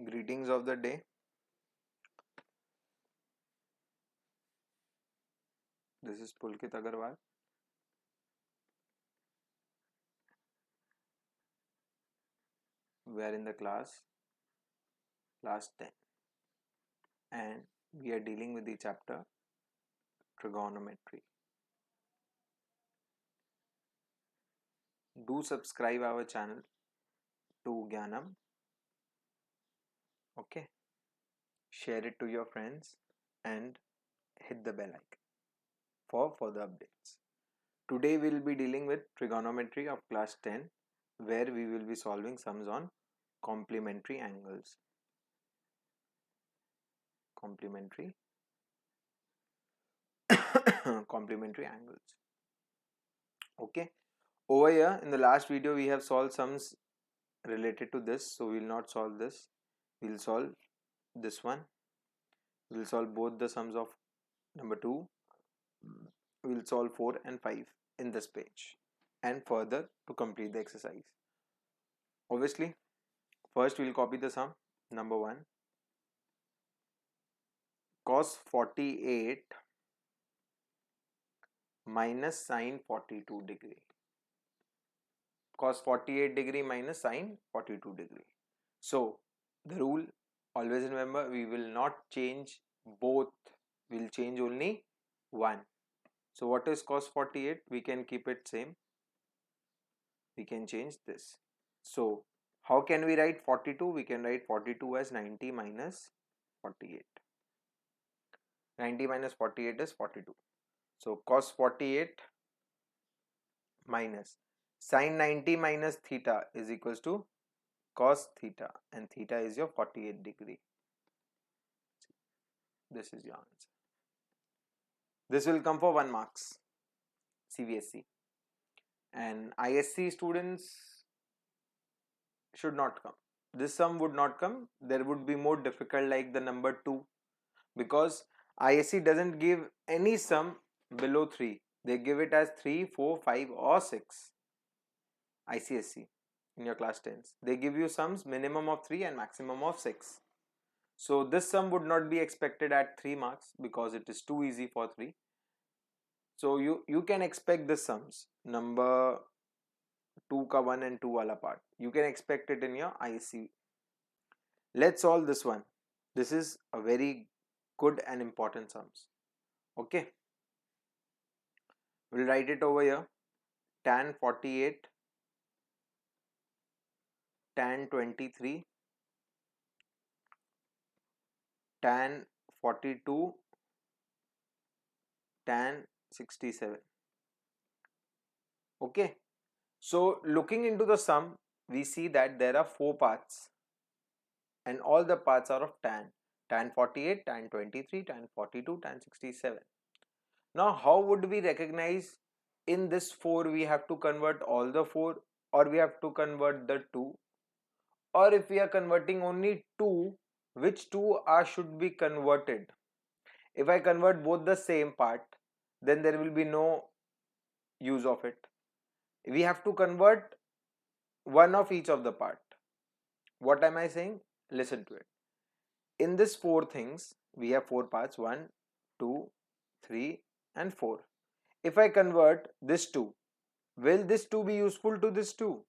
Greetings of the day. This is Pulkit Agarwal. We are in the class 10, and we are dealing with the chapter trigonometry. Do subscribe our channel to Gyanam. Okay. Share it to your friends and hit the bell icon for further updates. Today we will be dealing with trigonometry of class 10, where we will be solving sums on complementary angles. Complementary complementary angles. Okay. Over here in the last video we have solved sums related to this, so we will not solve this. We will solve this one. We will solve both the sums of number 2. We will solve 4 and 5 in this page and further to complete the exercise. Obviously, first we will copy the sum. Number 1, cos 48 minus sin 42 degree. Cos 48 degree minus sin 42 degree. So the rule, always remember, we will not change both, we will change only one. So what is cos 48? We can keep it same. We can change this. So how can we write 42? We can write 42 as 90 minus 48. 90 minus 48 is 42. So cos 48 minus sin 90 minus theta is equals to cos theta, and theta is your 48 degree. This is your answer. This will come for 1 marks. CBSE and ISC students should not come. This sum would not come. There would be more difficult, like the number 2, because ISC doesn't give any sum below 3. They give it as 3, 4, 5 or 6. ICSC in your class 10s. They give you sums minimum of 3 and maximum of 6. So this sum would not be expected at 3 marks because it is too easy for 3. So you can expect the sums number 2 ka 1 and 2 wala part. You can expect it in your ISC. Let's solve this one. This is a very good and important sums. Okay. We'll write it over here. Tan 48, tan 23, tan 42, tan 67. Okay. So looking into the sum, we see that there are 4 parts and all the parts are of tan. Tan 48, tan 23, tan 42, tan 67. Now how would we recognize in this 4 we have to convert all the 4, or we have to convert the 2, or if we are converting only 2, which 2 should be converted? If I convert both the same part, then there will be no use of it. We have to convert one of each of the part. What am I saying? Listen to it. In this 4 things, we have 4 parts, 1, 2, 3 and 4. If I convert this 2, will this 2 be useful to this 2?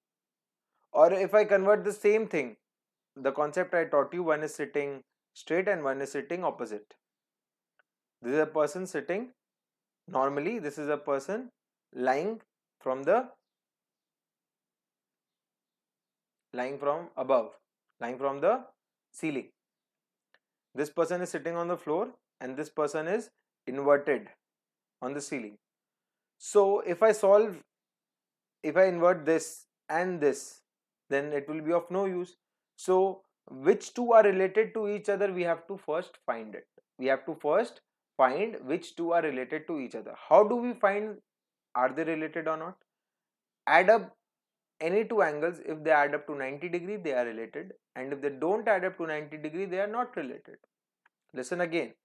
Or if I convert the same thing, the concept I taught you, one is sitting straight and one is sitting opposite. This is a person sitting normally, this is a person lying from above, lying from the ceiling. This person is sitting on the floor and this person is inverted on the ceiling. So if I invert this and this, then it will be of no use. So which 2 are related to each other, we have to first find it. We have to first find which 2 are related to each other. How do we find are they related or not? Add up any 2 angles. If they add up to 90 degree, they are related, and if they don't add up to 90 degree, they are not related. Listen again.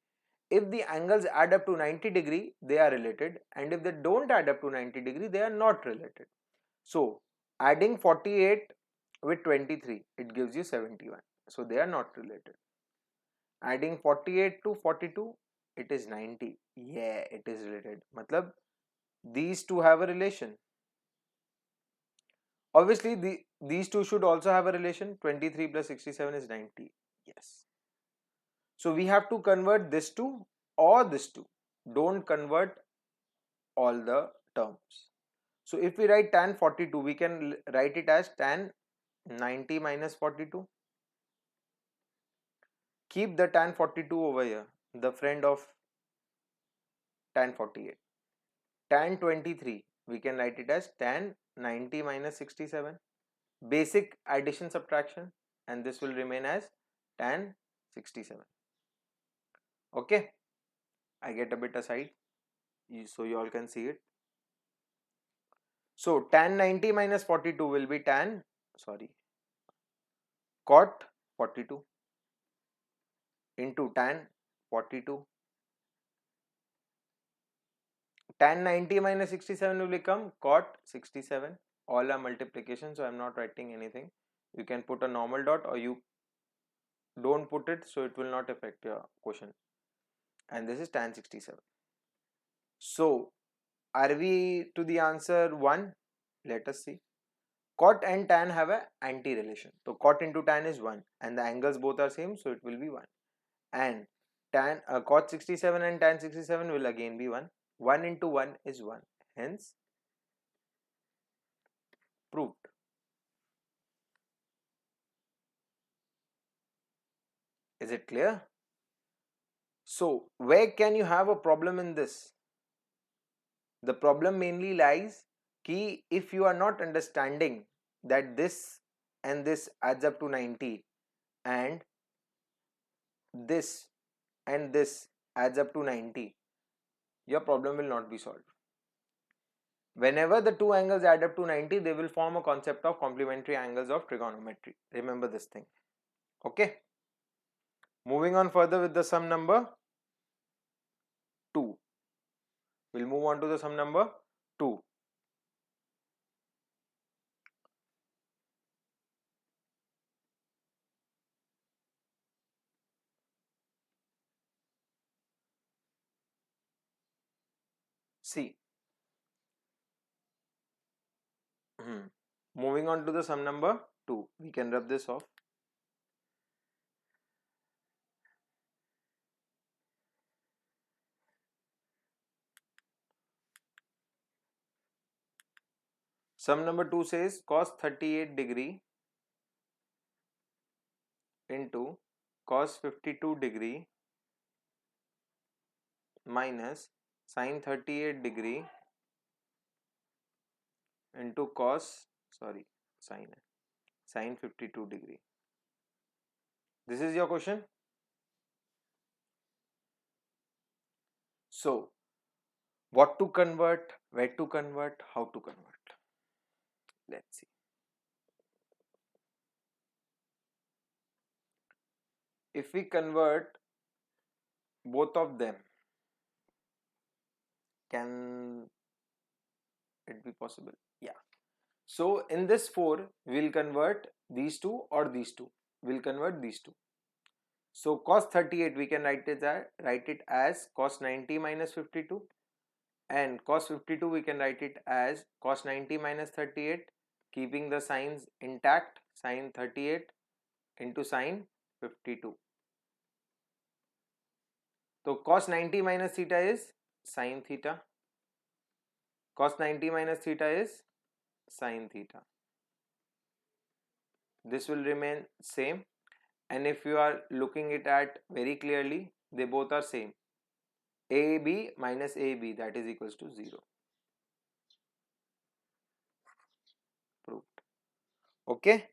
If the angles add up to 90 degree, they are related, and if they don't add up to 90 degree, they are not related. So adding 48 with 23, it gives you 71. So they are not related. Adding 48 to 42, it is 90. Yeah, it is related. Matlab, these two have a relation. Obviously, these two should also have a relation. 23 plus 67 is 90. Yes. So we have to convert this to or this to. Don't convert all the terms. So if we write tan 42, we can write it as tan 90 minus 42. Keep the tan 42 over here, the friend of tan 48. Tan 23, we can write it as tan 90 minus 67. Basic addition subtraction, and this will remain as tan 67. Okay, I get a bit aside so you all can see it. So tan 90 minus 42 will be cot 42 into tan 42. Tan 90 minus 67 will become cot 67. All are multiplication, so I am not writing anything. You can put a normal dot or you don't put it, so it will not affect your question. And this is tan 67. So are we to the answer 1? Let us see. Cot and tan have a anti-relation. So cot into tan is 1 and the angles both are same, so it will be 1. And tan cot 67 and tan 67 will again be 1. 1 into 1 is 1. Hence proved. Is it clear? So where can you have a problem in this? The problem mainly lies कि if you are not understanding that this and this adds up to 90 and this and this adds up to 90, your problem will not be solved. Whenever the two angles add up to 90, they will form a concept of complementary angles of trigonometry. Remember this thing. Okay. Moving on further with the sum number 2. We'll move on to the sum number 2. See. Moving on to the sum number 2. We can rub this off. Sum number 2 says cos 38 degree into cos 52 degree minus sin 38 degree into sin 52 degree. This is your question. So what to convert, where to convert, how to convert? Let's see. If we convert both of them, can it be possible? Yeah. So in this 4, we'll convert these two or these two. We'll convert these two. So cos 38 we can write it as cos 90 minus 52, and cos 52 we can write it as cos 90 minus 38, keeping the signs intact, sin 38 into sin 52. So cos 90 minus theta is sin theta. Cos 90 minus theta is sin theta. This will remain same, and if you are looking it at very clearly, they both are same. AB minus AB, that is equals to 0. Proved. Okay.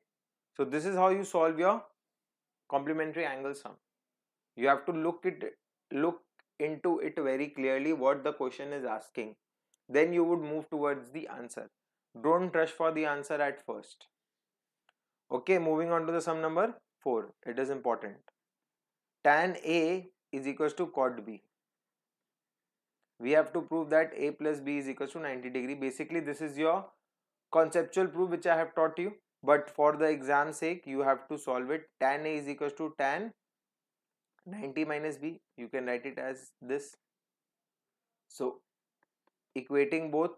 So this is how you solve your complementary angle sum. You have to look into it very clearly what the question is asking. Then you would move towards the answer. Don't rush for the answer at first. Okay, moving on to the sum number 4. It is important. Tan A is equals to cot B. We have to prove that A plus B is equals to 90 degree. Basically, this is your conceptual proof which I have taught you. but for the exam sake you have to solve it. Tan A is equals to tan 90 minus B. You can write it as this. So equating both,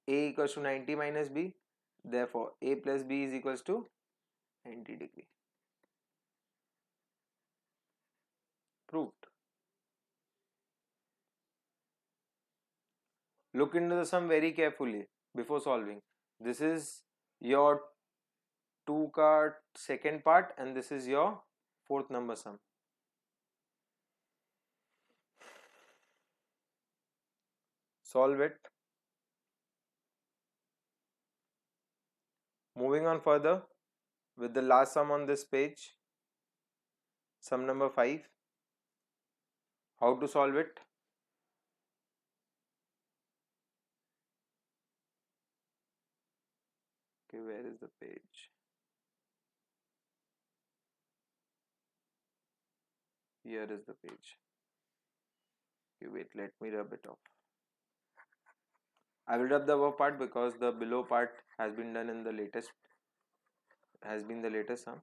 A equals to 90 minus B, therefore A plus B is equals to 90 degree. Proved. Look into the sum very carefully before solving. This is your 2 card second part and this is your fourth number sum. Solve it. Moving on further with the last sum on this page, sum number 5. How to solve it? Okay, where is the page? Here is the page. Okay, wait, let me rub it off. I will rub the above part because the below part has been done in the latest, has been the latest sum.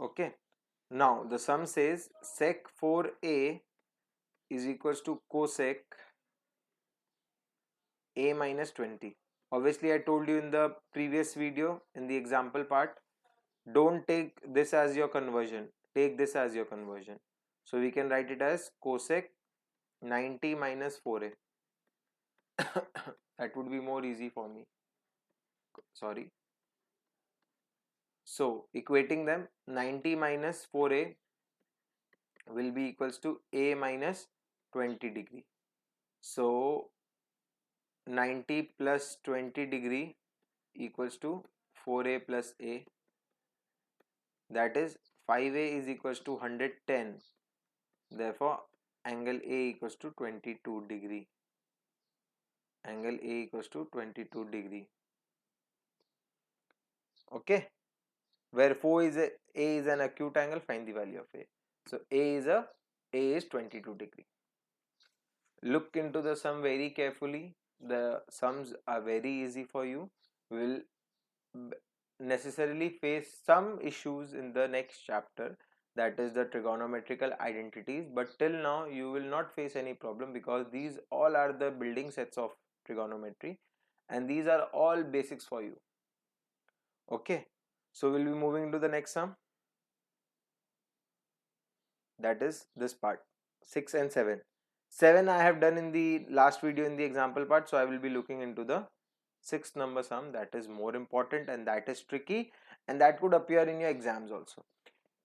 Okay, now the sum says sec 4a is equals to cosec a minus 20. Obviously I told you in the previous video in the example part, don't take this as your conversion, take this as your conversion. So we can write it as cosec 90 minus 4a. That would be more easy for me. Sorry. So equating them, 90 minus 4a will be equals to a minus 20 degree. So 90 plus 20 degree equals to 4a plus a, that is 5a is equals to 110. Therefore angle A equals to 22 degree. Angle A equals to 22 degree. Okay, where 4 is a is an acute angle, find the value of A. So A is 22 degree. Look into the sum very carefully. The sums are very easy for you. We will necessarily face some issues in the next chapter, that is the trigonometrical identities, but till now you will not face any problem because these all are the building sets of trigonometry and these are all basics for you. Okay, so we'll be moving to the next sum, that is this part 6 and 7. 7 I have done in the last video in the example part, so I will be looking into the 6th number sum, that is more important and that is tricky and that could appear in your exams also.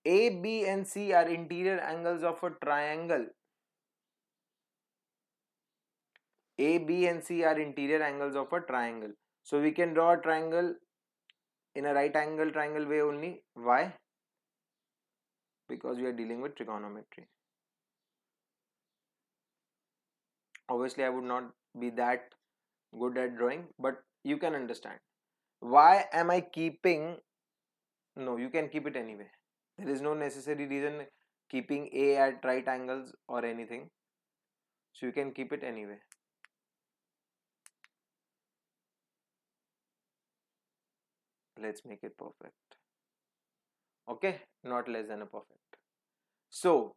A, B and C are interior angles of a triangle. A, B and C are interior angles of a triangle. So we can draw a triangle in a right angle triangle way only. Why? Because we are dealing with trigonometry. Obviously I would not be that good at drawing, but you can understand. Why am I keeping, no, you can keep it anyway. There is no necessary reason keeping A at right angles or anything. So you can keep it anyway. Let's make it perfect. Okay, not less than a perfect. So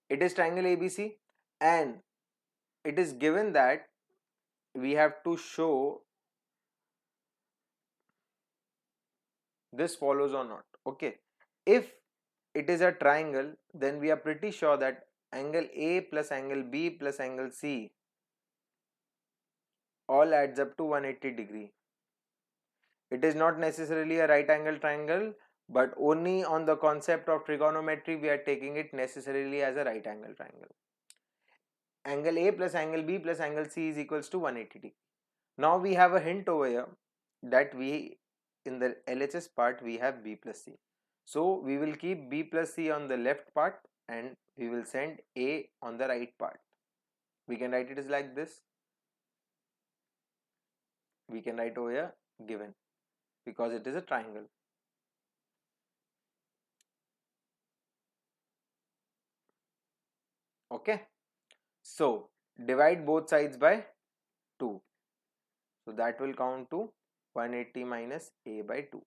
it is triangle ABC and it is given that we have to show this follows or not. Okay, if it is a triangle, then we are pretty sure that angle A plus angle B plus angle C all adds up to 180 degree. It is not necessarily a right angle triangle, but only on the concept of trigonometry we are taking it necessarily as a right angle triangle. Angle A plus angle B plus angle C is equals to 180 degree. Now we have a hint over here that we in the LHS part we have B plus C. So we will keep B plus C on the left part and we will send A on the right part. We can write it as like this. we can write over here given because it is a triangle. Okay, so divide both sides by 2. So that will count to 180 minus a by 2.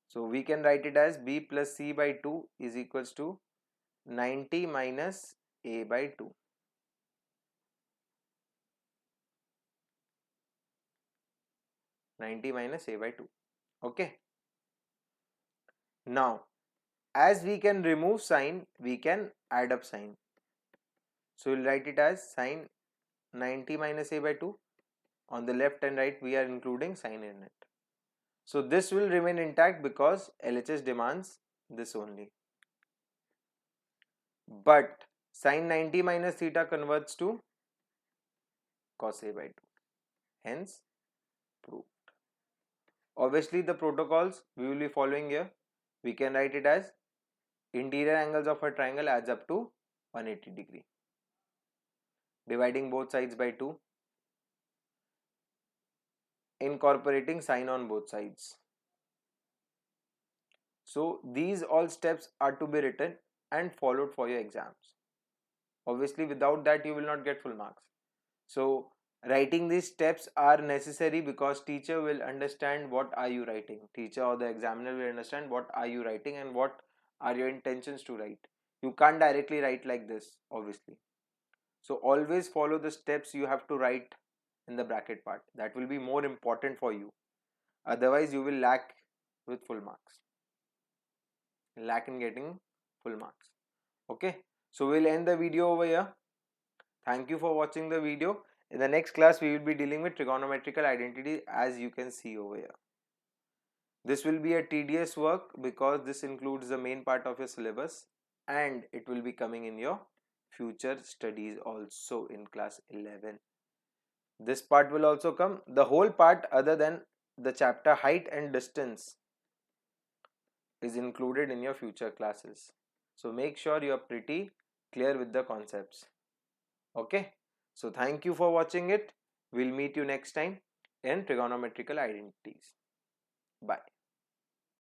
So we can write it as b plus c by 2 is equals to 90 minus a by 2. Okay. Now, as we can remove sign, we can add up sign. So we'll write it as sin 90 minus a by 2. On the left and right, we are including sign in it. So this will remain intact because LHS demands this only. But sin 90 minus theta converts to cos a by 2. Hence, proved. Obviously, the protocols we will be following here, we can write it as interior angles of a triangle adds up to 180 degree. Dividing both sides by 2. Incorporating sign on both sides. So these all steps are to be written and followed for your exams. Obviously, without that you will not get full marks. So writing these steps are necessary because teacher will understand what are you writing. Teacher or the examiner will understand what are you writing and what are your intentions to write. You can't directly write like this, obviously. So always follow the steps you have to write in the bracket part. That will be more important for you. Otherwise, you will lack with full marks. Lack in getting full marks. Okay, so we'll end the video over here. Thank you for watching the video. In the next class, we will be dealing with trigonometrical identity as you can see over here. This will be a tedious work because this includes the main part of your syllabus and it will be coming in your future studies also in class 11. This part will also come. The whole part other than the chapter height and distance is included in your future classes. So make sure you are pretty clear with the concepts. Okay, so thank you for watching it. We'll meet you next time in trigonometrical identities. Bye.